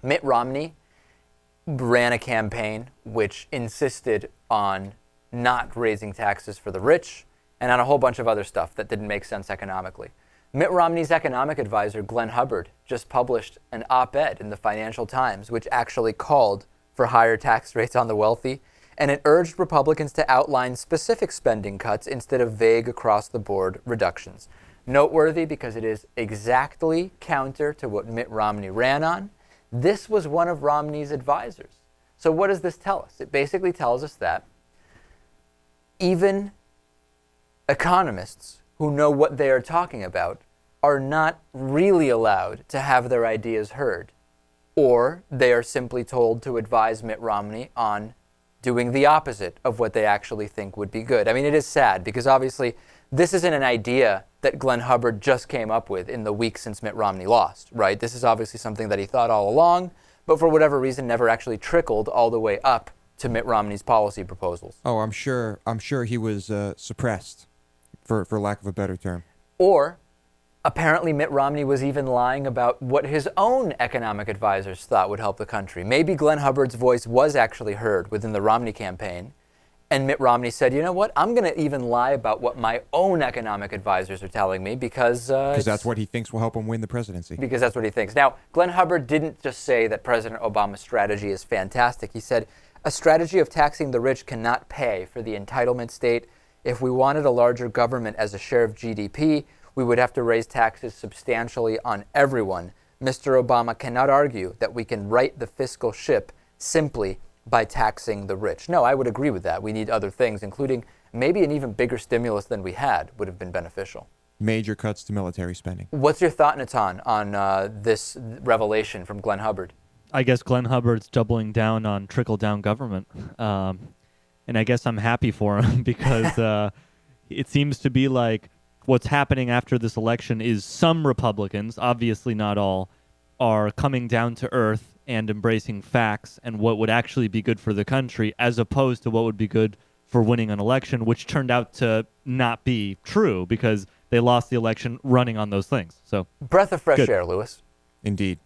Mitt Romney ran a campaign which insisted on not raising taxes for the rich and on a whole bunch of other stuff that didn't make sense economically. Mitt Romney's economic advisor, Glenn Hubbard, just published an op-ed in the Financial Times which actually called for higher tax rates on the wealthy, and it urged Republicans to outline specific spending cuts instead of vague across-the-board reductions. Noteworthy because it is exactly counter to what Mitt Romney ran on. This was one of Romney's advisors. So what does this tell us? It basically tells us that even economists who know what they are talking about are not really allowed to have their ideas heard, or they are simply told to advise Mitt Romney on doing the opposite of what they actually think would be good. I mean, it is sad because obviously this isn't an idea that Glenn Hubbard just came up with in the week since Mitt Romney lost, right? This is obviously something that he thought all along, but for whatever reason never actually trickled all the way up to Mitt Romney's policy proposals. Oh, I'm sure he was suppressed, for lack of a better term. Or apparently Mitt Romney was even lying about what his own economic advisors thought would help the country. Maybe Glenn Hubbard's voice was actually heard within the Romney campaign, and Mitt Romney said, you know what, I'm going to even lie about what my own economic advisors are telling me because that's what he thinks will help him win the presidency. Because that's what he thinks. Now, Glenn Hubbard didn't just say that President Obama's strategy is fantastic. He said, a strategy of taxing the rich cannot pay for the entitlement state. If we wanted a larger government as a share of GDP, we would have to raise taxes substantially on everyone. Mr. Obama cannot argue that we can right the fiscal ship simply by taxing the rich. No, I would agree with that. We need other things, including maybe an even bigger stimulus than we had would have been beneficial. Major cuts to military spending. What's your thought, Natan, on this revelation from Glenn Hubbard? I guess Glenn Hubbard's doubling down on trickle-down government. And I guess I'm happy for him because it seems to be like what's happening after this election is some Republicans, obviously not all, are coming down to earth and embracing facts and what would actually be good for the country as opposed to what would be good for winning an election, which turned out to not be true because they lost the election running on those things. So breath of fresh air, Lewis. Indeed.